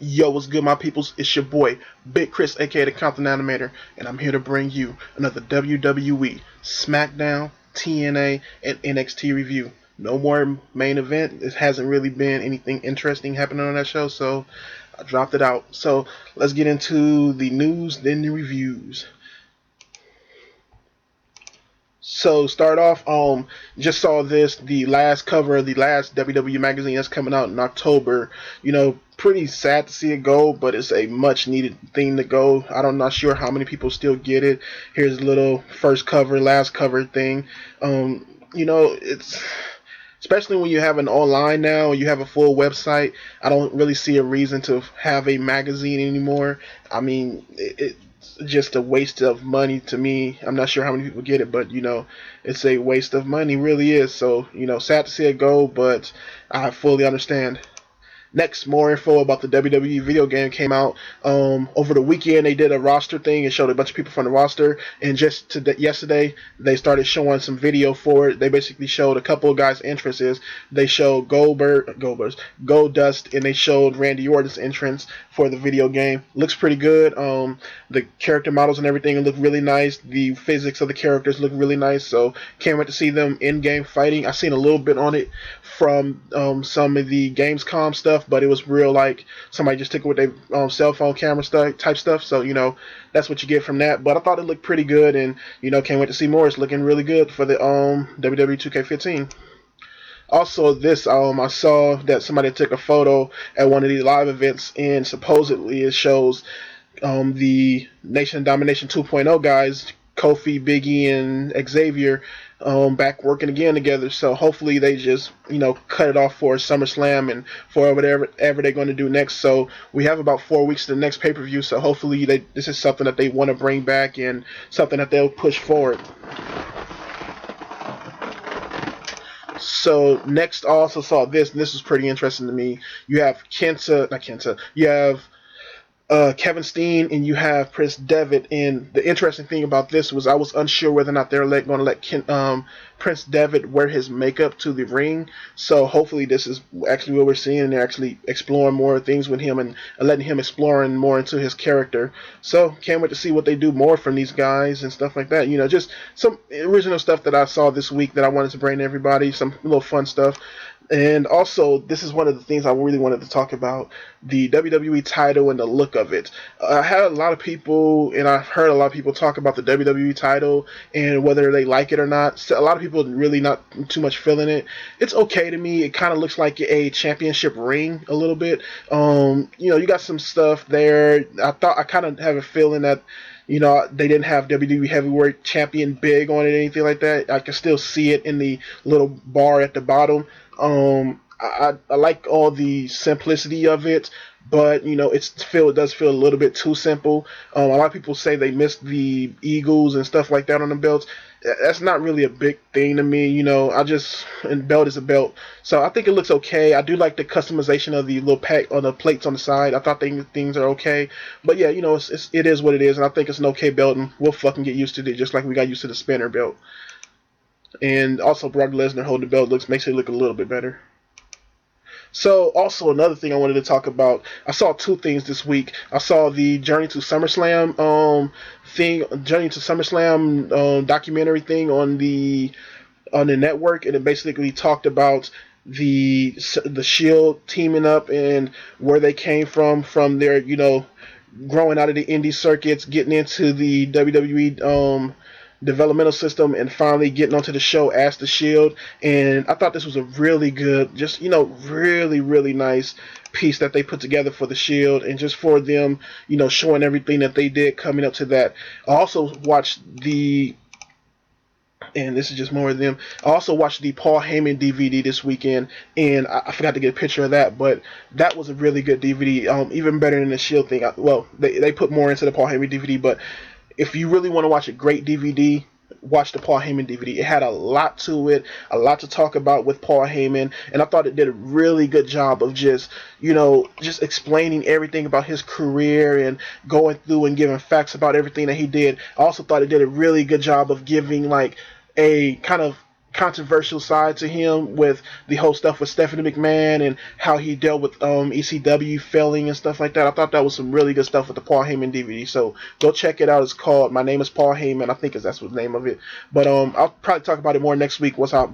Yo, what's good, my peoples? It's your boy, Big Chris, aka the Compton Animator, and I'm here to bring you another WWE SmackDown, TNA, and NXT review. No more main event. It hasn't really been anything interesting happening on that show, so I dropped it out. So let's get into the news, then the reviews. So start off, just saw this, the last cover of the last WWE magazine that's coming out in October. Pretty sad to see it go, but it's a much needed thing to go. I'm not sure how many people still get it. Here's a little first cover, last cover thing. It's especially when you have an online now, you have a full website. I don't really see a reason to have a magazine anymore. I mean, it's just a waste of money to me. I'm not sure how many people get it, but it's a waste of money, really is. So sad to see it go, but I fully understand. Next, more info about the WWE video game came out. Over the weekend, they did a roster thing and showed a bunch of people from the roster. And just yesterday, they started showing some video for it. They basically showed a couple of guys' entrances. They showed Goldust, and they showed Randy Orton's entrance for the video game. Looks pretty good. The character models and everything look really nice. The physics of the characters look really nice. So can't wait to see them in-game fighting. I've seen a little bit on it from some of the Gamescom stuff, but it was real like somebody just took it with their cell phone camera type stuff. So that's what you get from that. But I thought it looked pretty good, and can't wait to see more. It's looking really good for the WWE 2K15. Also, I saw that somebody took a photo at one of these live events, and supposedly it shows the Nation Domination 2.0 guys, Kofi, Biggie, and Xavier, back working again together. So hopefully they just cut it off for SummerSlam and for whatever they're going to do next. So we have about 4 weeks to the next pay-per-view. So hopefully this is something that they want to bring back and something that they'll push forward. So next, I also saw this, and this was pretty interesting to me. You have you have Kevin Steen, and you have Prince Devitt. And the interesting thing about this was I was unsure whether or not they're going to let Prince Devitt wear his makeup to the ring. So hopefully this is actually what we're seeing, and they're actually exploring more things with him and letting him exploring more into his character. So can't wait to see what they do more from these guys and stuff like that. Just some original stuff that I saw this week that I wanted to bring to everybody, some little fun stuff. And also, this is one of the things I really wanted to talk about, the WWE title and the look of it. I had a lot of people, and I've heard a lot of people talk about the WWE title and whether they like it or not. So a lot of people really not too much feeling it. It's okay to me. It kind of looks like a championship ring a little bit. You got some stuff there. I kind of have a feeling that they didn't have WWE Heavyweight Champion big on it or anything like that. I can still see it in the little bar at the bottom. I like all the simplicity of it, but it does feel a little bit too simple. A lot of people say they missed the Eagles and stuff like that on the belts. That's not really a big thing to me. And belt is a belt, so I think it looks okay. I do like the customization of the little pack on the plates on the side. I thought things are okay, but yeah, it is what it is, and I think it's an okay belt, and we'll fucking get used to it, just like we got used to the spinner belt. And also Brock Lesnar holding the belt makes it look a little bit better. So also another thing I wanted to talk about, I saw two things this week. I saw the Journey to SummerSlam documentary thing on the network, and it basically talked about the Shield teaming up and where they came from their growing out of the indie circuits, getting into the WWE developmental system, and finally getting onto the show as the Shield. And I thought this was a really good, just really, really nice piece that they put together for the Shield, and just for them, showing everything that they did coming up to that. I also watched and this is just more of them. I also watched the Paul Heyman DVD this weekend, and I forgot to get a picture of that, but that was a really good DVD, even better than the Shield thing. They put more into the Paul Heyman DVD, but if you really want to watch a great DVD, watch the Paul Heyman DVD. It had a lot to it, a lot to talk about with Paul Heyman, and I thought it did a really good job of just explaining everything about his career and going through and giving facts about everything that he did. I also thought it did a really good job of giving like a kind of controversial side to him with the whole stuff with Stephanie McMahon and how he dealt with ECW failing and stuff like that. I thought that was some really good stuff with the Paul Heyman DVD. So go check it out. It's called My Name is Paul Heyman. I think that's the name of it. But I'll probably talk about it more next week once I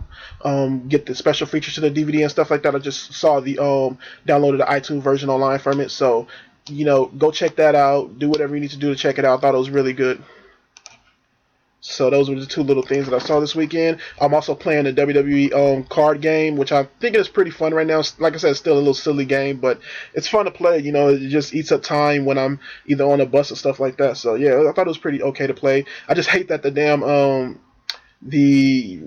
get the special features to the DVD and stuff like that. I just saw the downloaded the iTunes version online from it. So go check that out. Do whatever you need to do to check it out. I thought it was really good. So those were the two little things that I saw this weekend. I'm also playing the WWE card game, which I think is pretty fun right now. Like I said, it's still a little silly game, but it's fun to play. It just eats up time when I'm either on a bus or stuff like that. So yeah, I thought it was pretty okay to play. I just hate that the damn the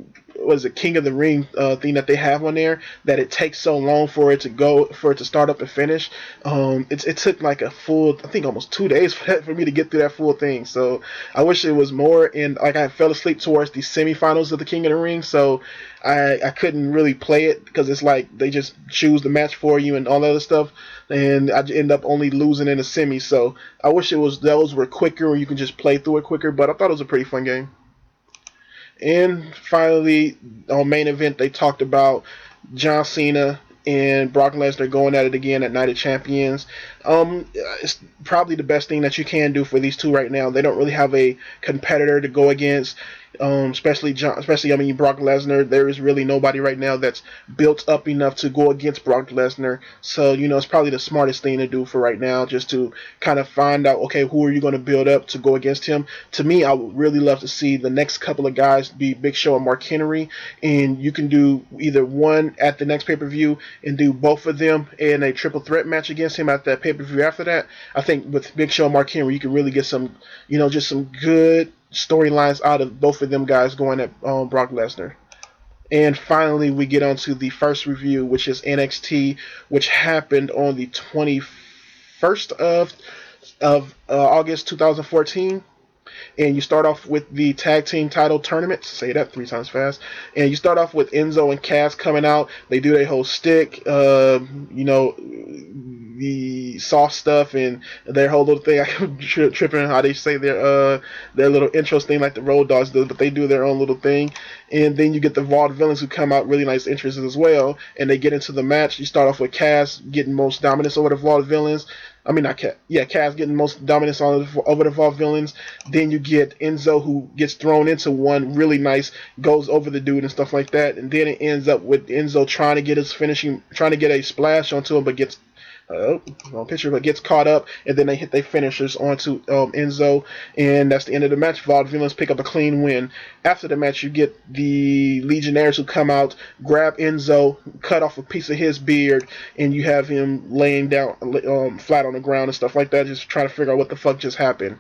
King of the Ring thing that they have on there, that it takes so long for it to start up and finish. It took like a full, I think almost 2 days for me to get through that full thing. So I wish it was more. And like I fell asleep towards the semifinals of the King of the Ring, so I couldn't really play it because it's like they just choose the match for you and all that other stuff, and I end up only losing in the semi. So I wish those were quicker, or you can just play through it quicker. But I thought it was a pretty fun game. And finally, on main event, they talked about John Cena and Brock Lesnar going at it again at Night of Champions. It's probably the best thing that you can do for these two right now. They don't really have a competitor to go against. Especially Brock Lesnar. There is really nobody right now that's built up enough to go against Brock Lesnar. So it's probably the smartest thing to do for right now, just to kind of find out, okay, who are you going to build up to go against him. To me, I would really love to see the next couple of guys be Big Show and Mark Henry, and you can do either one at the next pay-per-view and do both of them in a triple threat match against him at that pay-per-view after that. I think with Big Show and Mark Henry, you can really get some, just some good storylines out of both of them guys going at Brock Lesnar. And finally, we get on to the first review, which is NXT, which happened on the 21st of August 2014. And you start off with the tag team title tournament. Say that 3 times fast. And you start off with Enzo and Cass coming out. They do their whole stick, the soft stuff and their whole little thing. I'm tripping how they say their little intros thing like the Road Dogs do, but they do their own little thing. And then you get the Vaudevillains who come out, really nice entrances as well. And they get into the match. You start off with Cass getting most dominance over the Vaudevillains. I mean, not Cass. Yeah, Cass getting most dominance over the Vaudevillains. Then you get Enzo, who gets thrown into one, really nice, goes over the dude and stuff like that. And then it ends up with Enzo trying to get a splash onto him, but gets gets caught up, and then they finishers onto Enzo, and that's the end of the match. Vaudevillains pick up a clean win. After the match, you get the Legionnaires who come out, grab Enzo, cut off a piece of his beard, and you have him laying down flat on the ground and stuff like that, just trying to figure out what the fuck just happened.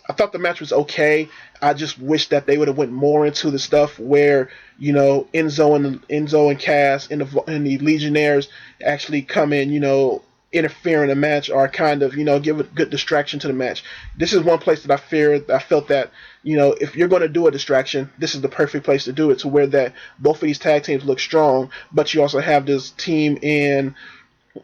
I thought the match was okay. I just wish that they would have went more into the stuff where Enzo and Cass and the Legionnaires actually come in, interfere in the match, or kind of give a good distraction to the match. This is one place that I felt that if you're going to do a distraction, this is the perfect place to do it, to where that both of these tag teams look strong, but you also have this team in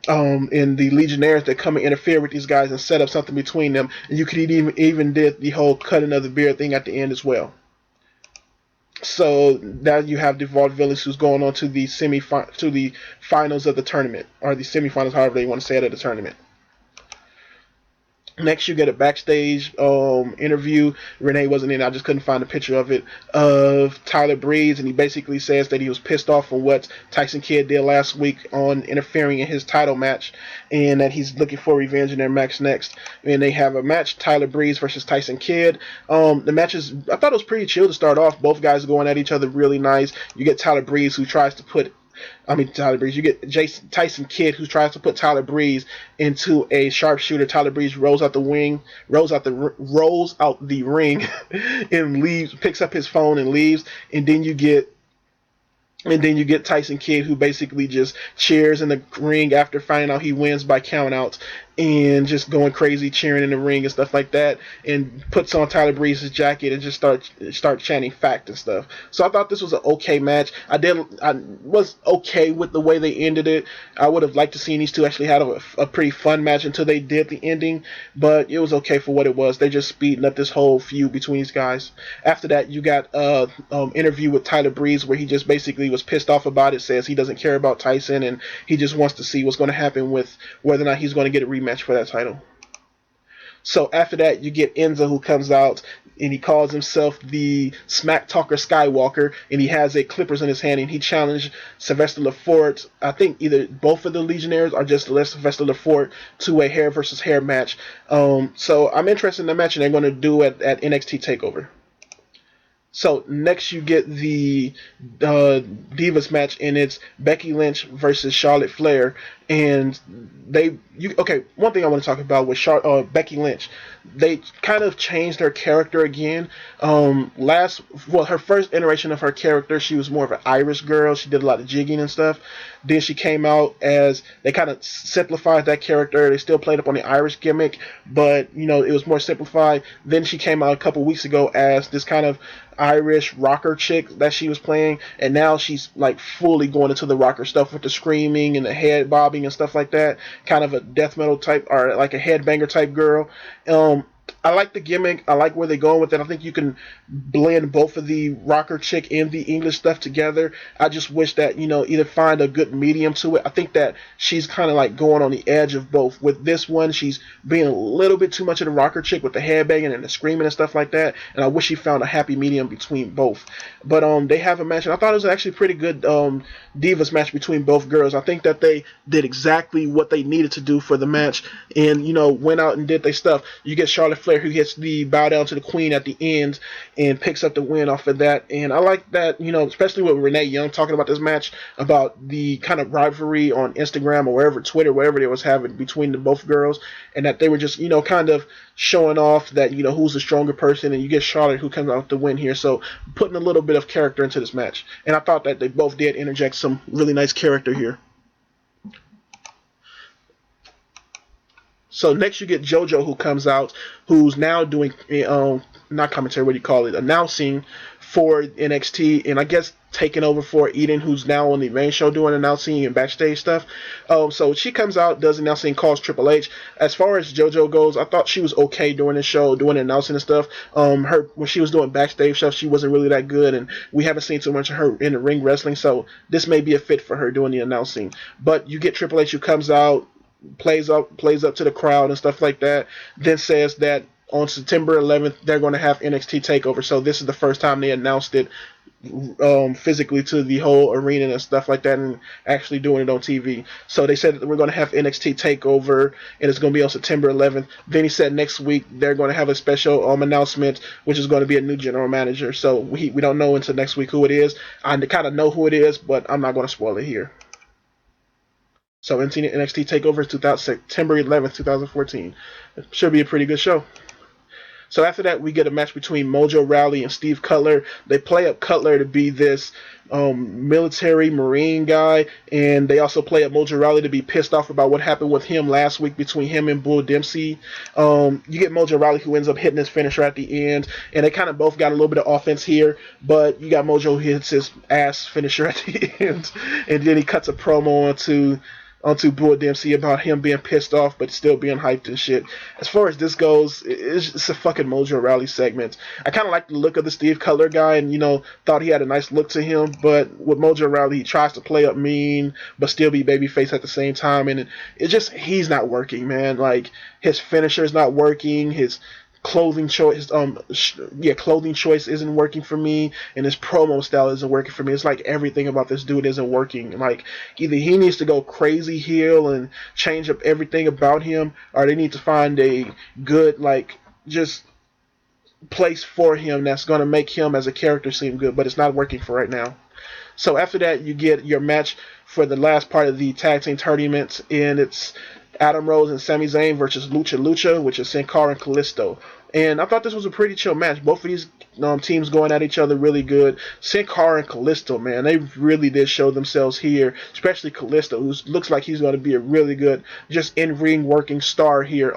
the Legionnaires that come and interfere with these guys and set up something between them. And you could even did the whole cutting of the beard thing at the end as well. So now you have the Vaudevillains who's going on to the finals of the tournament, or the semifinals, however they want to say it, of the tournament. Next, you get a backstage interview. Renee wasn't in. I just couldn't find a picture of it, of Tyler Breeze, and he basically says that he was pissed off on what Tyson Kidd did last week on interfering in his title match, and that he's looking for revenge in their match next. And they have a match, Tyler Breeze versus Tyson Kidd. The match I thought it was pretty chill to start off. Both guys going at each other really nice. You get Tyler Breeze, who tries to put Tyler Breeze. You get Tyson Kidd, who tries to put Tyler Breeze into a sharpshooter. Tyler Breeze rolls out the ring, and leaves. Picks up his phone and leaves. And then you get Tyson Kidd, who basically just cheers in the ring after finding out he wins by count outs. and just going crazy, cheering in the ring and stuff like that, and puts on Tyler Breeze's jacket and just start chanting fact and stuff. So I thought this was an okay match. I was okay with the way they ended it. I would have liked to see these two actually had a pretty fun match until they did the ending, but it was okay for what it was. They just speeding up this whole feud between these guys. After that, you got interview with Tyler Breeze where he just basically was pissed off about it, says he doesn't care about Tyson and he just wants to see what's going to happen with whether or not he's going to get a rematch for that title. So after that, you get Enzo, who comes out and he calls himself the Smack Talker Skywalker, and he has a clippers in his hand, and he challenged Sylvester Lefort, I think either both of the Legionnaires or just Sylvester Lefort, to a hair versus hair match. So I'm interested in the match, and they're going to do it at NXT TakeOver. So next you get the Divas match, and it's Becky Lynch versus Charlotte Flair. And one thing I want to talk about with Becky Lynch, they kind of changed her character again. Her first iteration of her character, she was more of an Irish girl. She did a lot of jigging and stuff. Then she came out as, they kind of simplified that character. They still played up on the Irish gimmick, but it was more simplified. Then she came out a couple weeks ago as this kind of Irish rocker chick that she was playing, and now she's like fully going into the rocker stuff with the screaming and the head bobbing and stuff like that, kind of a death metal type or like a headbanger type girl. I like the gimmick. I like where they're going with it. I think you can blend both of the rocker chick and the English stuff together. I just wish that, either find a good medium to it. I think that she's kind of like going on the edge of both. With this one, she's being a little bit too much of the rocker chick with the headbanging and the screaming and stuff like that. And I wish she found a happy medium between both. But they have a match, and I thought it was actually a pretty good Divas match between both girls. I think that they did exactly what they needed to do for the match, and went out and did their stuff. You get Charlotte Flair, who hits the bow down to the Queen at the end and picks up the win off of that. And I like that, especially with Renee Young talking about this match, about the kind of rivalry on Instagram or wherever, Twitter, wherever they was having between the both girls, and that they were just, kind of showing off that, who's the stronger person, and you get Charlotte, who comes out to win here. So putting a little bit of character into this match. And I thought that they both did interject some really nice character here. So next you get JoJo, who comes out, who's now doing, not commentary, what do you call it, announcing for NXT, and I guess taking over for Eden, who's now on the main show doing announcing and backstage stuff. So she comes out, does announcing, calls Triple H. As far as JoJo goes, I thought she was okay doing the show, doing announcing and stuff. When she was doing backstage stuff, she wasn't really that good, and we haven't seen too much of her in the ring wrestling, so this may be a fit for her doing the announcing. But you get Triple H, who comes out, plays up to the crowd and stuff like that, then says that on September 11th they're going to have NXT TakeOver. So this is the first time they announced it physically to the whole arena and stuff like that, and actually doing it on TV. So they said that we're going to have NXT TakeOver, and it's going to be on September 11th. Then he said next week they're going to have a special announcement, which is going to be a new general manager. So we don't know until next week who it is. I kind of know who it is, but I'm not going to spoil it here. So NXT TakeOver is September 11th, 2014. It should be a pretty good show. So after that, we get a match between Mojo Rawley and Steve Cutler. They play up Cutler to be this military marine guy, and they also play up Mojo Rawley to be pissed off about what happened with him last week between him and Bull Dempsey. You get Mojo Rawley, who ends up hitting his finisher at the end, and they kind of both got a little bit of offense here, but you got Mojo who hits his ass finisher at the end, and then he cuts a promo onto Bull Dempsey about him being pissed off but still being hyped and shit. As far as this goes, it's a fucking Mojo Rawley segment. I kind of like the look of the Steve Cutler guy, and thought he had a nice look to him, but with Mojo Rawley, he tries to play up mean but still be babyface at the same time, and he's not working, man. Like, his finisher is not working, his clothing choice isn't working for me, and his promo style isn't working for me. It's like everything about this dude isn't working. Like, either he needs to go crazy heel and change up everything about him, or they need to find a good, like, just place for him that's going to make him as a character seem good, but it's not working for right now. So after that, you get your match for the last part of the tag team tournament, and it's Adam Rose and Sami Zayn versus Lucha Lucha, which is Sin Cara and Kalisto. And I thought this was a pretty chill match. Both of these teams going at each other really good. Sin Cara and Kalisto, man, they really did show themselves here, especially Kalisto, who looks like he's going to be a really good, just in-ring working star here.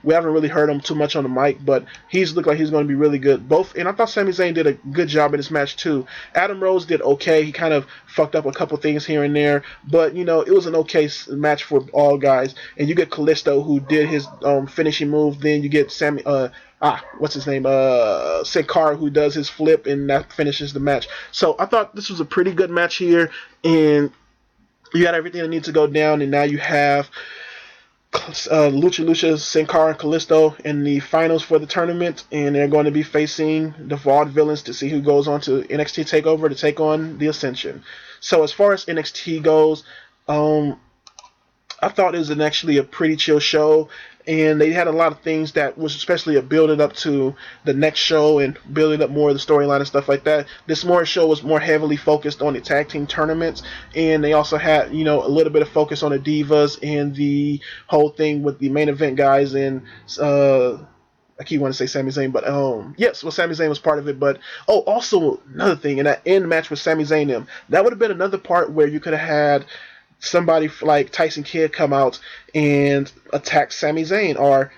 We haven't really heard him too much on the mic, but he's looked like he's going to be really good. And I thought Sami Zayn did a good job in this match too. Adam Rose did okay. He kind of fucked up a couple things here and there, but it was an okay match for all guys. And you get Kalisto, who did his finishing move. Then you get what's his name? Sin Cara, who does his flip, and that finishes the match. So I thought this was a pretty good match here, and you got everything that needs to go down, and now you have Lucha, Sin Cara, and Kalisto in the finals for the tournament, and they're going to be facing the Vaudevillains to see who goes on to NXT TakeOver to take on the Ascension. So as far as NXT goes, I thought it was actually a pretty chill show, and they had a lot of things that was especially a building up to the next show and building up more of the storyline and stuff like that. This show was more heavily focused on the tag team tournaments, and they also had a little bit of focus on the Divas and the whole thing with the main event guys and I keep wanting to say Sami Zayn, but Sami Zayn was part of it. But also another thing, in that end match with Sami Zayn, that would have been another part where you could have had somebody like Tyson Kidd come out and attack Sami Zayn, or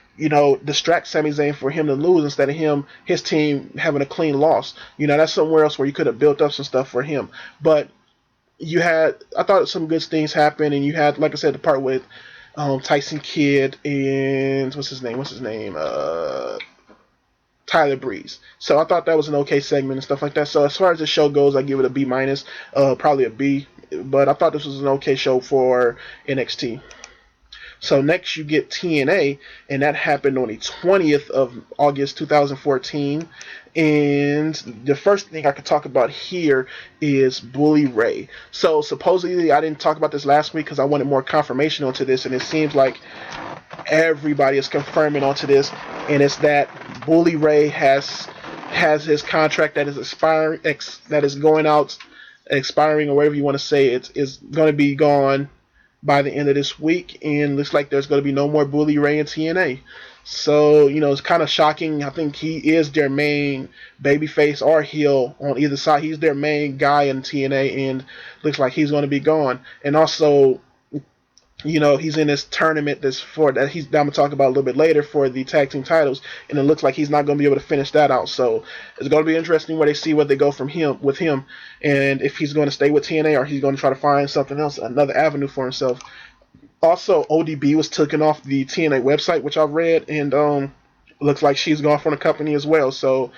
distract Sami Zayn for him to lose instead of his team having a clean loss. That's somewhere else where you could have built up some stuff for him. But I thought some good things happened, and you had, like I said, the part with Tyson Kidd and what's his name? Tyler Breeze. So I thought that was an okay segment and stuff like that. So as far as the show goes, I give it a B minus, probably a B. But I thought this was an okay show for NXT. So next you get TNA, and that happened on the 20th of August 2014. And the first thing I could talk about here is Bully Ray. So supposedly, I didn't talk about this last week because I wanted more confirmation onto this, and it seems like everybody is confirming onto this, and it's that Bully Ray has his contract that is expiring, expiring, or whatever you want to say. It's going to be gone by the end of this week, and looks like there's going to be no more Bully Ray in TNA. So, it's kind of shocking. I think he is their main babyface or heel on either side. He's their main guy in TNA, and looks like he's going to be gone. And also, he's in this tournament I'm going to talk about a little bit later for the tag team titles, and it looks like he's not going to be able to finish that out. So it's going to be interesting where they see what they go from with him, and if he's going to stay with TNA or he's going to try to find something else, another avenue for himself. Also, ODB was taken off the TNA website, which I've read, and looks like she's gone from the company as well. So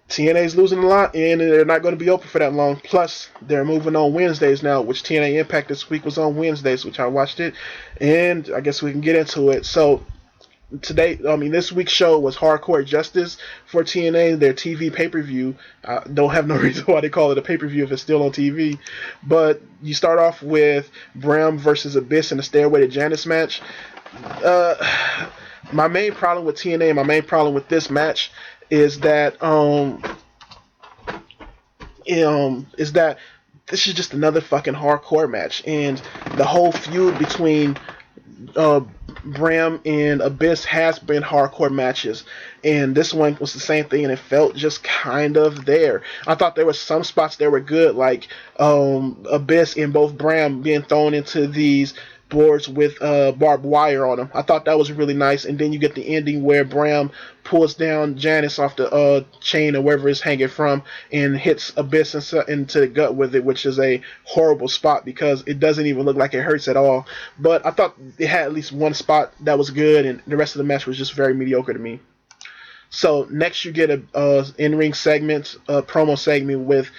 TNA's losing a lot, and they're not going to be open for that long. Plus, they're moving on Wednesdays now, which TNA Impact this week was on Wednesdays, which I watched it, and I guess we can get into it. So this week's show was Hardcore Justice for TNA, their TV pay-per-view. I don't have no reason why they call it a pay-per-view if it's still on TV. But you start off with Bram versus Abyss in a Stairway to Janice match. My main problem with TNA and my main problem with this match is that this is just another fucking hardcore match, and the whole feud between Bram and Abyss has been hardcore matches, and this one was the same thing, and it felt just kind of there. I thought there were some spots that were good, like Abyss and both Bram being thrown into these boards with barbed wire on them. I thought that was really nice, and then you get the ending where Bram pulls down Janice off the chain or wherever it's hanging from and hits Abyss into the gut with it, which is a horrible spot because it doesn't even look like it hurts at all. But I thought it had at least one spot that was good, and the rest of the match was just very mediocre to me. So next you get a in-ring segment, a promo segment with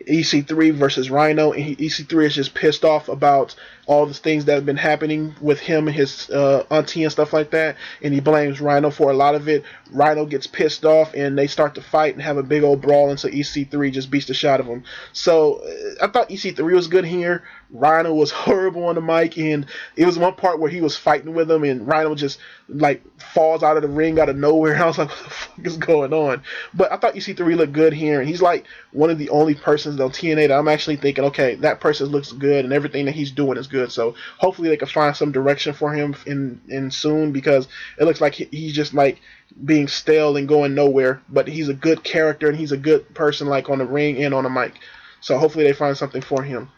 EC3 versus Rhino, and EC3 is just pissed off about all the things that have been happening with him and his auntie and stuff like that, and he blames Rhino for a lot of it. Rhino gets pissed off, and they start to fight and have a big old brawl until EC3 just beats the shit out of him. So I thought EC3 was good here. Rhino was horrible on the mic, and it was one part where he was fighting with him, and Rhino just like falls out of the ring out of nowhere. And I was like, what the fuck is going on? But I thought EC3 looked good here, and he's like one of the only persons on TNA that I'm actually thinking, okay, that person looks good, and everything that he's doing is good. So hopefully they can find some direction for him in soon, because it looks like he's just like being stale and going nowhere. But he's a good character, and he's a good person, like on the ring and on the mic. So hopefully they find something for him.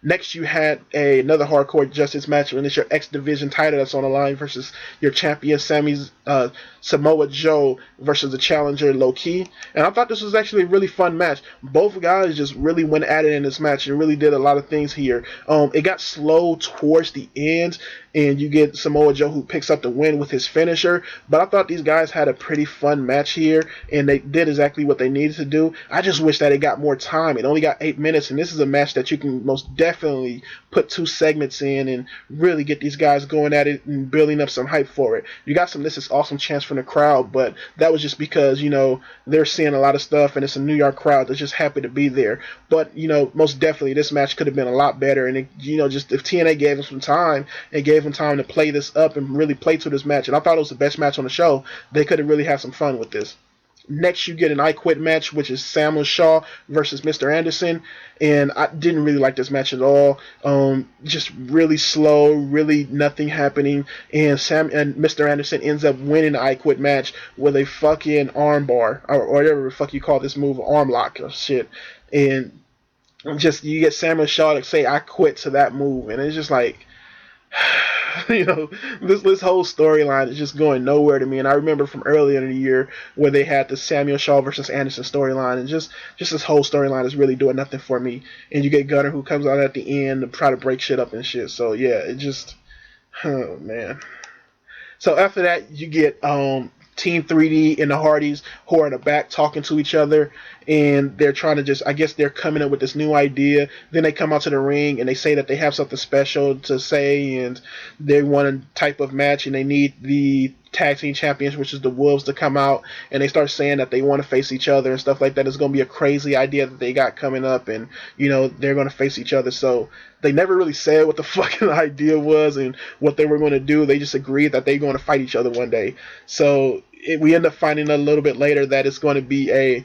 Next, you had another hardcore justice match, and it's your X Division title that's on the line versus your champion Samoa Joe versus the challenger Low Ki. And I thought this was actually a really fun match. Both guys just really went at it in this match and really did a lot of things here. It got slow towards the end, and you get Samoa Joe who picks up the win with his finisher. But I thought these guys had a pretty fun match here, and they did exactly what they needed to do. I just wish that it got more time. It only got 8 minutes, and this is a match that you can most definitely put 2 segments in and really get these guys going at it and building up some hype for it. You got some "This is awesome" chants from the crowd, but that was just because, they're seeing a lot of stuff, and it's a New York crowd that's just happy to be there. But, most definitely this match could have been a lot better, and just if TNA gave them some time and gave them time to play this up and really play to this match, and I thought it was the best match on the show, they could have really had some fun with this. Next, you get an I Quit match, which is Samuel Shaw versus Mr. Anderson, and I didn't really like this match at all. Just really slow, really nothing happening, and Mr. Anderson ends up winning the I Quit match with a fucking arm bar, or whatever the fuck you call this move, arm lock or shit, and just you get Samuel Shaw to say "I quit" to that move, and it's just like, this whole storyline is just going nowhere to me. And I remember from earlier in the year where they had the Samuel Shaw versus Anderson storyline, and just this whole storyline is really doing nothing for me. And you get Gunner who comes out at the end to try to break shit up and shit. So yeah, it just, oh man. So after that, you get Team 3D and the Hardys who are in the back talking to each other, and they're trying to I guess they're coming up with this new idea. Then they come out to the ring and they say that they have something special to say, and they want a type of match, and they need the tag team champions, which is the Wolves, to come out, and they start saying that they want to face each other and stuff like that. It's going to be a crazy idea that they got coming up, and they're going to face each other. So they never really said what the fucking idea was and what they were going to do. They just agreed that they're going to fight each other one day. So we end up finding a little bit later that it's going to be a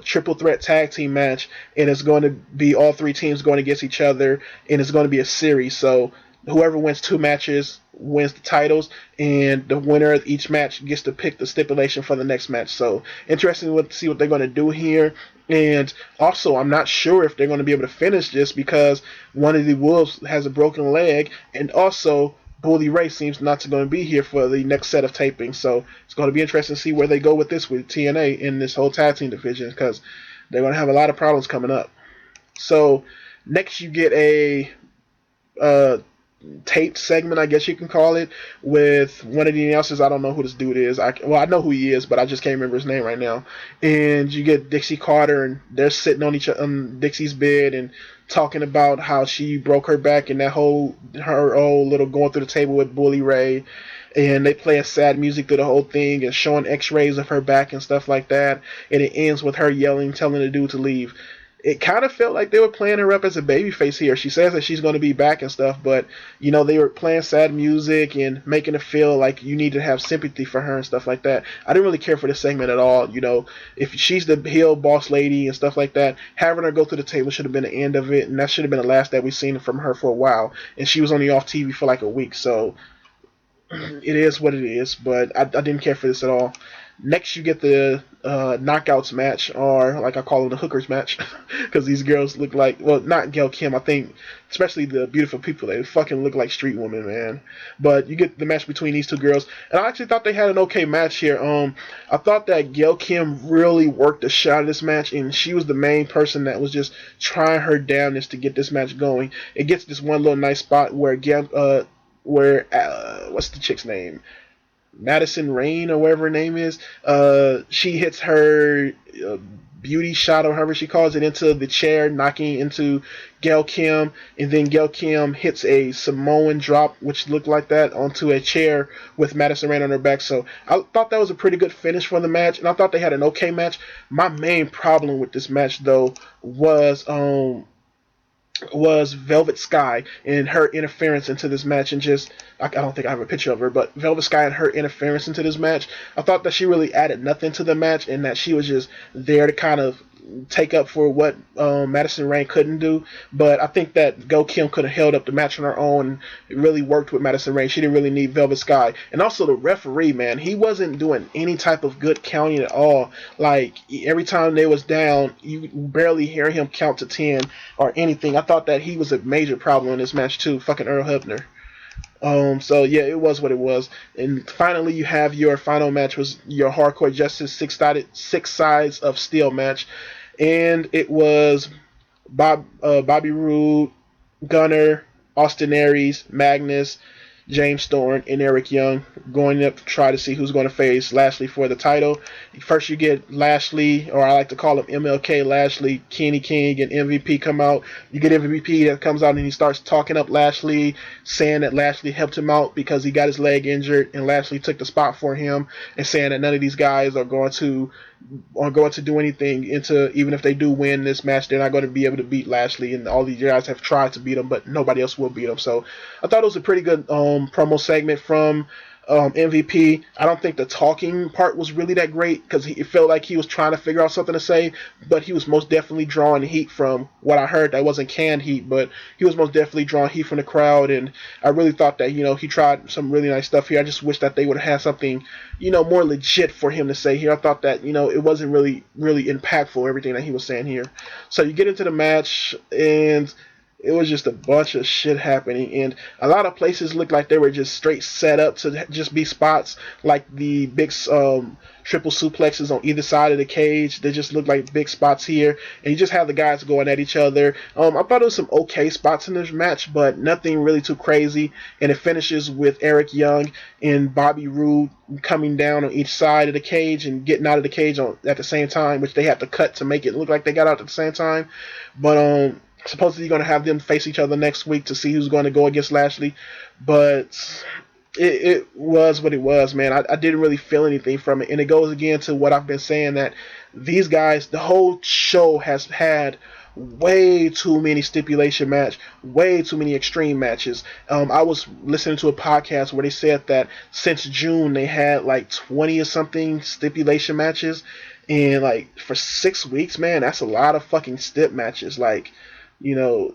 triple threat tag team match, and it's going to be all 3 teams going against each other, and it's going to be a series. So whoever wins 2 matches wins the titles, and the winner of each match gets to pick the stipulation for the next match. So interesting to see what they're going to do here. And also, I'm not sure if they're going to be able to finish this, because one of the Wolves has a broken leg, and also Bully Ray seems not to going to be here for the next set of taping. So it's going to be interesting to see where they go with this with TNA in this whole tag team division, because they're going to have a lot of problems coming up. So next you get a taped segment, I guess you can call it, with one of the announcers. I don't know who this dude is. I know who he is, but I just can't remember his name right now. And you get Dixie Carter, and they're sitting on Dixie's bed and talking about how she broke her back and her whole little going through the table with Bully Ray. And they play a sad music through the whole thing and showing x-rays of her back and stuff like that. And it ends with her yelling, telling the dude to leave. It kind of felt like they were playing her up as a babyface here. She says that she's going to be back and stuff, but, they were playing sad music and making it feel like you need to have sympathy for her and stuff like that. I didn't really care for this segment at all. If she's the heel boss lady and stuff like that, having her go through the table should have been the end of it, and that should have been the last that we've seen from her for a while. And she was only off TV for like a week, so it is what it is, but I didn't care for this at all. Next, you get the knockouts match, or like I call it, the hookers match, because these girls look like, well, not Gail Kim, I think, especially the beautiful people, they fucking look like street women, man. But you get the match between these 2 girls, and I actually thought they had an okay match here. I thought that Gail Kim really worked the shot of this match, and she was the main person that was just trying her damnedest to get this match going. It gets this one little nice spot where what's the chick's name? Madison Rain, or whatever her name is, she hits her beauty shot, or however she calls it, into the chair, knocking into Gail Kim, and then Gail Kim hits a Samoan drop, which looked like that, onto a chair with Madison Rain on her back. So I thought that was a pretty good finish for the match, and I thought they had an okay match. My main problem with this match, though, was was Velvet Sky and her interference into this match, and just I don't think I have a picture of her, but Velvet Sky and her interference into this match, I thought that she really added nothing to the match, and that she was just there to kind of take up for what Madison Rayne couldn't do. But I think that Go Kim could have held up the match on her own. It really worked with Madison Rayne. She didn't really need Velvet Sky. And also the referee, man, he wasn't doing any type of good counting at all. Like every time they was down, you barely hear him count to 10 or anything. I thought that he was a major problem in this match too. Fucking Earl Hebner. So yeah, it was what it was. And finally, you have your final match was your Hardcore Justice six sides of steel match, and it was Bobby Roode, Gunner, Austin Aries, Magnus, James Storm, and Eric Young going up to try to see who's going to face Lashley for the title. First, you get Lashley, or I like to call him MLK Lashley, Kenny King, and MVP come out. You get MVP that comes out and he starts talking up Lashley, saying that Lashley helped him out because he got his leg injured, and Lashley took the spot for him, and saying that none of these guys are going to do anything into, even if they do win this match, they're not going to be able to beat Lashley, and all these guys have tried to beat him, but nobody else will beat him. So I thought it was a pretty good promo segment from MVP. I don't think the talking part was really that great because it felt like he was trying to figure out something to say, but he was most definitely drawing heat from what I heard. That wasn't canned heat, but he was most definitely drawing heat from the crowd, and I really thought that, he tried some really nice stuff here. I just wish that they would have had something, more legit for him to say here. I thought that, it wasn't really, really impactful, everything that he was saying here. So you get into the match, and it was just a bunch of shit happening, and a lot of places looked like they were just straight set up to just be spots, like the big triple suplexes on either side of the cage. They just looked like big spots here, and you just have the guys going at each other. I thought there was some okay spots in this match, but nothing really too crazy, and it finishes with Eric Young and Bobby Roode coming down on each side of the cage and getting out of the cage at the same time, which they had to cut to make it look like they got out at the same time. But supposedly you're going to have them face each other next week to see who's going to go against Lashley. But it was what it was, man. I didn't really feel anything from it. And it goes again to what I've been saying, that these guys, the whole show has had way too many stipulation match, way too many extreme matches. I was listening to a podcast where they said that since June they had like 20 or something stipulation matches. And like for 6 weeks, man, that's a lot of fucking stip matches. Like,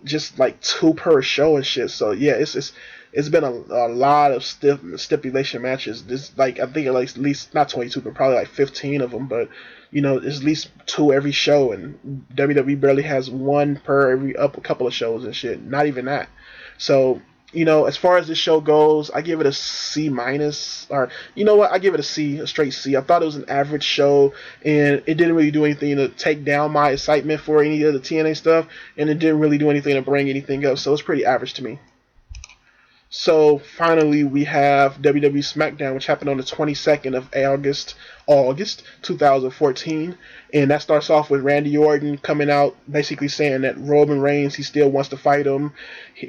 just like 2 per show and shit. So yeah, it's been a lot of stipulation matches. This, like, I think like at least not 22, but probably like 15 of them. But there's at least 2 every show, and WWE barely has 1 per every a couple of shows and shit. Not even that. So as far as this show goes, I give it a C minus, or you know what, I give it a C, a straight C. I thought it was an average show, and it didn't really do anything to take down my excitement for any of the TNA stuff, and it didn't really do anything to bring anything up, so it's pretty average to me. So finally, we have WWE SmackDown, which happened on the 22nd of August 2014, and that starts off with Randy Orton coming out, basically saying that Roman Reigns, he still wants to fight him.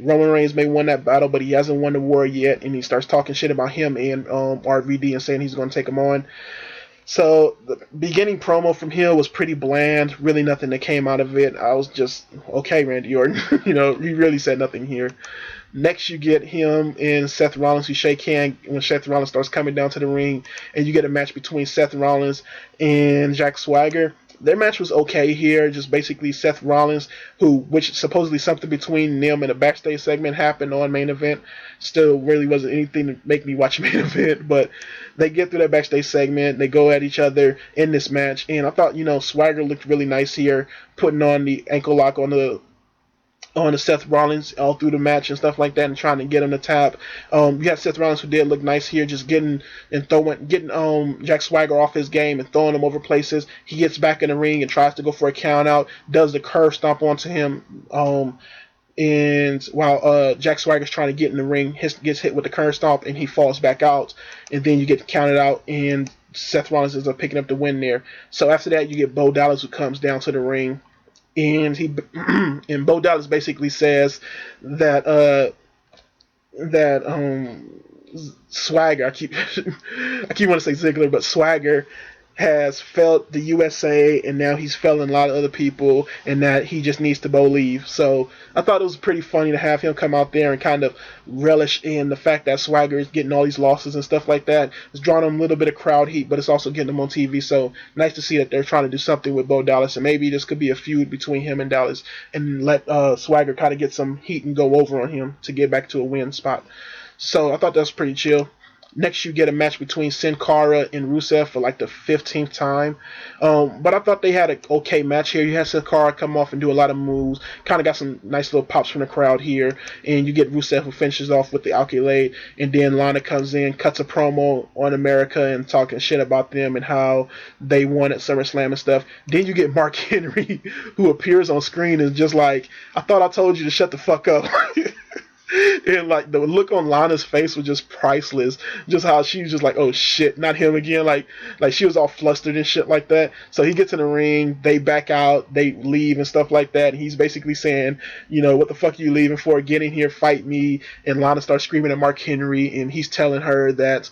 Roman Reigns may won that battle, but he hasn't won the war yet, and he starts talking shit about him and RVD and saying he's going to take him on. So the beginning promo from here was pretty bland. Really nothing that came out of it. I was just, okay, Randy Orton. He really said nothing here. Next, you get him and Seth Rollins, who shake hands when Seth Rollins starts coming down to the ring, and you get a match between Seth Rollins and Jack Swagger. Their match was okay here, just basically Seth Rollins, which supposedly something between them and a backstage segment happened on main event. Still really wasn't anything to make me watch main event, but they get through that backstage segment, they go at each other in this match, and I thought, Swagger looked really nice here, putting on the ankle lock on the Seth Rollins all through the match and stuff like that, and trying to get him to tap. You have Seth Rollins, who did look nice here, just getting Jack Swagger off his game and throwing him over places. He gets back in the ring and tries to go for a count out, does the curve stomp onto him, and while Jack Swagger's trying to get in the ring, gets hit with the curve stomp and he falls back out, and then you get counted out, and Seth Rollins ends up picking up the win there. So after that, you get Bo Dallas, who comes down to the ring, and and Bo Dallas basically says that Swagger, I keep want to say Ziggler, but Swagger has felt the USA, and now he's failing a lot of other people, and that he just needs to leave. So I thought it was pretty funny to have him come out there and kind of relish in the fact that Swagger is getting all these losses and stuff like that. It's drawing him a little bit of crowd heat, but it's also getting him on TV. So nice to see that they're trying to do something with Bo Dallas, and maybe this could be a feud between him and Dallas, and let Swagger kind of get some heat and go over on him to get back to a win spot. So I thought that was pretty chill. Next, you get a match between Sin Cara and Rusev for like the 15th time. But I thought they had an okay match here. You had Sin Cara come off and do a lot of moves. Kind of got some nice little pops from the crowd here. And you get Rusev, who finishes off with the Alculate. And then Lana comes in, cuts a promo on America and talking shit about them and how they won at SummerSlam and stuff. Then you get Mark Henry, who appears on screen and just like, I thought I told you to shut the fuck up. And like the look on Lana's face was just priceless. Just how she was just like, oh shit, not him again. Like she was all flustered and shit like that. So he gets in the ring, they back out, they leave and stuff like that. And he's basically saying, what the fuck are you leaving for? Get in here, fight me. And Lana starts screaming at Mark Henry, and he's telling her that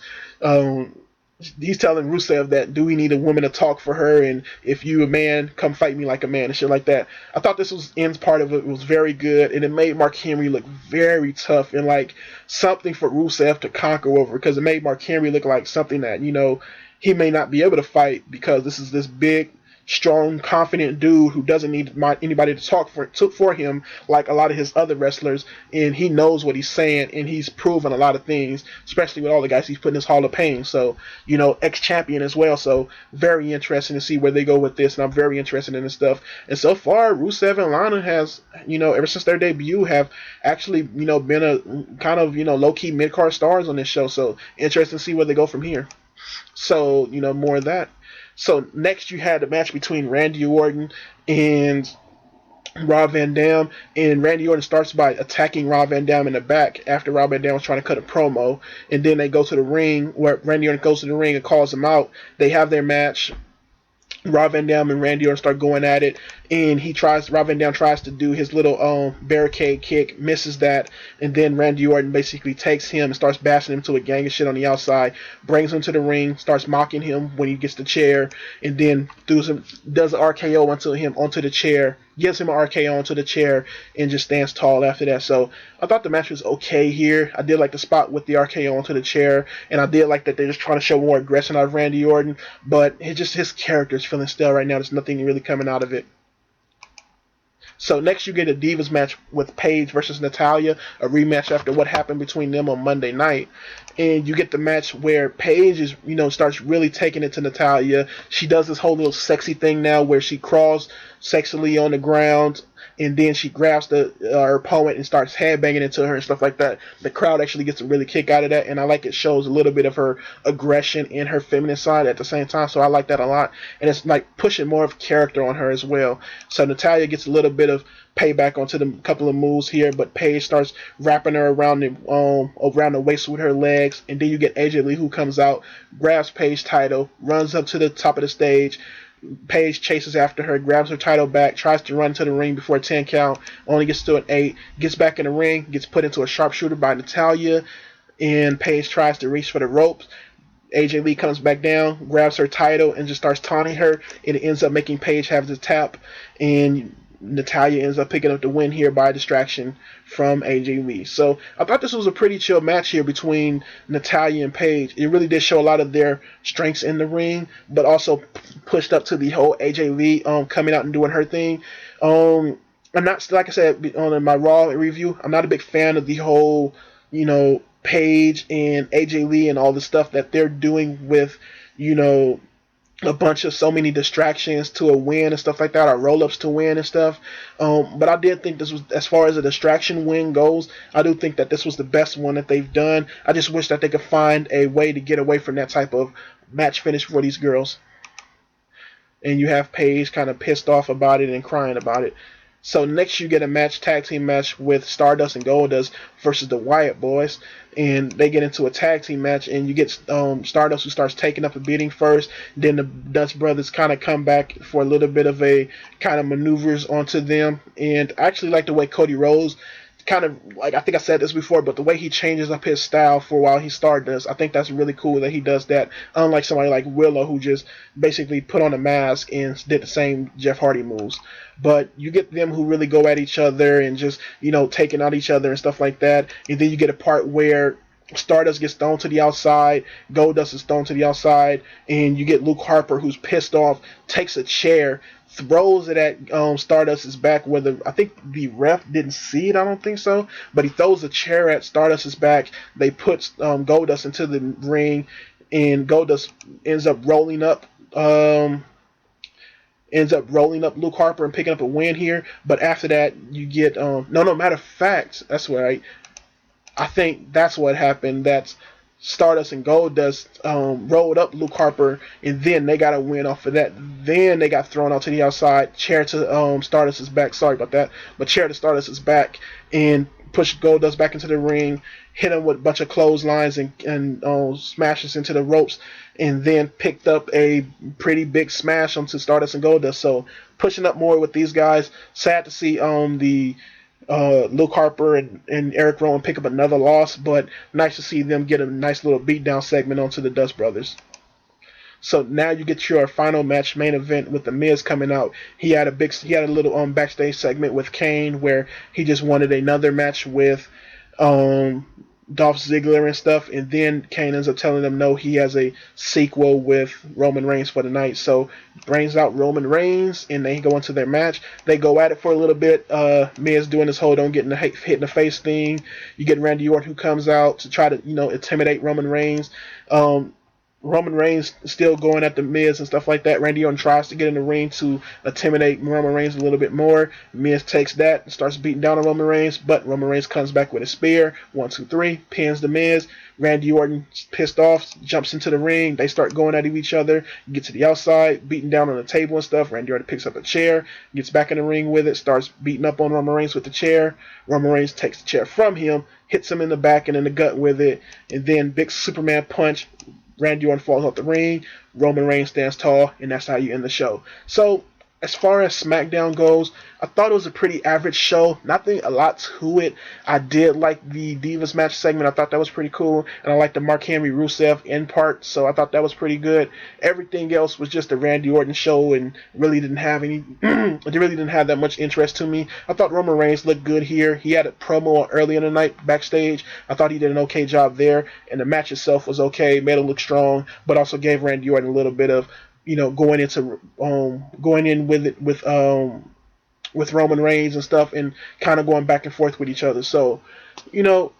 he's telling Rusev that, do we need a woman to talk for her, and if you a man, come fight me like a man, and shit like that. I thought this was ends part of it was very good, and it made Mark Henry look very tough and like something for Rusev to conquer over, because it made Mark Henry look like something that he may not be able to fight, because this is this big, strong, confident dude who doesn't need anybody to talk for him like a lot of his other wrestlers, and he knows what he's saying, and he's proven a lot of things, especially with all the guys he's put in his Hall of Pain. So, ex-champion as well. So very interesting to see where they go with this, and I'm very interested in this stuff. And so far, Rusev and Lana has, ever since their debut, have actually, been a kind of, low-key mid-card stars on this show. So interesting to see where they go from here. So, more of that. So next you had a match between Randy Orton and Rob Van Dam, and Randy Orton starts by attacking Rob Van Dam in the back after Rob Van Dam was trying to cut a promo, and then they go to the ring where Randy Orton goes to the ring and calls him out. They have their match. Rob Van Dam and Randy Orton start going at it, and Rob Van Dam tries to do his little barricade kick, misses that, and then Randy Orton basically takes him and starts bashing him to a gang of shit on the outside, brings him to the ring, starts mocking him when he gets the chair, and then does an RKO onto the chair, gives him an RKO onto the chair, and just stands tall after that. So I thought the match was okay here. I did like the spot with the RKO onto the chair, and I did like that they're just trying to show more aggression out of Randy Orton, but his character's feeling stale right now. There's nothing really coming out of it. So next you get a Divas match with Paige versus Natalya, a rematch after what happened between them on Monday night. And you get the match where Paige is, starts really taking it to Natalya. She does this whole little sexy thing now where she crawls sexily on the ground, and then she grabs her opponent and starts headbanging into her and stuff like that. The crowd actually gets a really kick out of that, and I like it shows a little bit of her aggression and her feminine side at the same time, so I like that a lot. And it's like pushing more of character on her as well. So Natalya gets a little bit of payback onto the couple of moves here, but Paige starts wrapping her around the waist with her legs, and then you get AJ Lee, who comes out, grabs Paige's title, runs up to the top of the stage. Paige chases after her, grabs her title back, tries to run to the ring before a 10 count, only gets to an 8, gets back in the ring, gets put into a sharpshooter by Natalya, and Paige tries to reach for the ropes. AJ Lee comes back down, grabs her title, and just starts taunting her, and it ends up making Paige have the tap, and Natalya ends up picking up the win here by distraction from AJ Lee. So I thought this was a pretty chill match here between Natalya and Paige. It really did show a lot of their strengths in the ring, but also pushed up to the whole AJ Lee coming out and doing her thing. I'm not, like I said on my Raw review, I'm not a big fan of the whole, Paige and AJ Lee and all the stuff that they're doing with, a bunch of so many distractions to a win and stuff like that, or roll-ups to win and stuff. But I did think this was, as far as a distraction win goes, I do think that this was the best one that they've done. I just wish that they could find a way to get away from that type of match finish for these girls. And you have Paige kind of pissed off about it and crying about it. So next you get a tag team match with Stardust and Goldust versus the Wyatt Boys, and they get into a tag team match, and you get Stardust, who starts taking up a beating first, then the Dust Brothers kind of come back for a little bit of a kind of maneuvers onto them, and I actually like the way Cody Rhodes kind of like, I think I said this before, but the way he changes up his style for while he Stardust, I think that's really cool that he does that. Unlike somebody like Willow, who just basically put on a mask and did the same Jeff Hardy moves. But you get them who really go at each other and just, taking out each other and stuff like that. And then you get a part where Stardust gets thrown to the outside, Goldust is thrown to the outside, and you get Luke Harper, who's pissed off, takes a chair, throws it at Stardust's back. Whether I think the ref didn't see it, I don't think so, but he throws a chair at Stardust's back. They put Goldust into the ring, and Goldust ends up rolling up. Luke Harper and picking up a win here. But after that, you get no. Matter of fact, that's right. I think that's what happened. That's Stardust and Goldust rolled up Luke Harper, and then they got a win off of that. Then they got thrown out to the outside, chair to Stardust's back. Sorry about that, but chair to Stardust's back, and pushed Goldust back into the ring, hit him with a bunch of clotheslines and smashes into the ropes, and then picked up a pretty big smash onto Stardust and Goldust. So pushing up more with these guys. Sad to see the Luke Harper and Eric Rowan pick up another loss, but nice to see them get a nice little beatdown segment onto the Dust Brothers. So now you get your final match, main event, with The Miz coming out. He had a little backstage segment with Kane where he just wanted another match with Dolph Ziggler and stuff, and then Kane ends up telling them no, he has a sequel with Roman Reigns for the night. So brings out Roman Reigns, and they go into their match. They go at it for a little bit. Miz doing this whole don't get hit in the face thing. You get Randy Orton, who comes out to try to intimidate Roman Reigns. Roman Reigns still going at the Miz and stuff like that. Randy Orton tries to get in the ring to intimidate Roman Reigns a little bit more. Miz takes that and starts beating down on Roman Reigns, but Roman Reigns comes back with a spear. 1, 2, 3, pins the Miz. Randy Orton, pissed off, jumps into the ring. They start going at each other. Get to the outside, beating down on the table and stuff. Randy Orton picks up a chair, gets back in the ring with it, starts beating up on Roman Reigns with the chair. Roman Reigns takes the chair from him, hits him in the back and in the gut with it, and then big Superman punch. Randy Orton falls off the ring. Roman Reigns stands tall, and that's how you end the show. So, as far as SmackDown goes, I thought it was a pretty average show. Nothing a lot to it. I did like the Divas match segment. I thought that was pretty cool. And I liked the Mark Henry Rusev end part, so I thought that was pretty good. Everything else was just a Randy Orton show and really didn't have any it really didn't have that much interest to me. I thought Roman Reigns looked good here. He had a promo early in the night backstage. I thought he did an okay job there. And the match itself was okay, made it look strong, but also gave Randy Orton a little bit of going in with it with Roman Reigns and stuff, and kind of going back and forth with each other. So,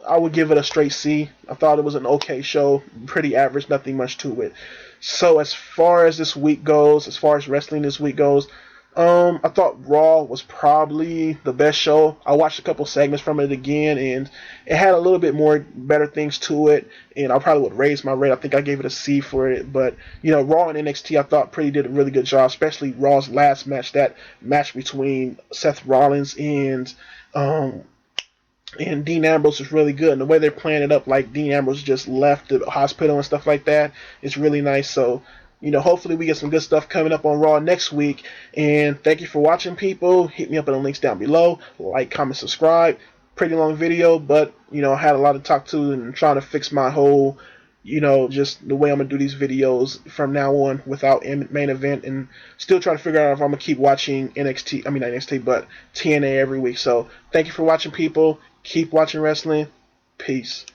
I would give it a straight C. I thought it was an okay show, pretty average, nothing much to it. So as far as wrestling this week goes, I thought Raw was probably the best show. I watched a couple segments from it again, and it had a little bit more better things to it, and I probably would raise my rate. I think I gave it a C for it, but Raw and NXT I thought did a really good job, especially Raw's last match, that match between Seth Rollins and Dean Ambrose is really good, and the way they're playing it up, like Dean Ambrose just left the hospital and stuff like that, it's really nice. So hopefully we get some good stuff coming up on Raw next week. And thank you for watching, people. Hit me up in the links down below. Like, comment, subscribe. Pretty long video, but, I had a lot to talk to and trying to fix my whole, just the way I'm going to do these videos from now on without main event, and still trying to figure out if I'm going to keep watching not NXT, but TNA every week. So thank you for watching, people. Keep watching wrestling. Peace.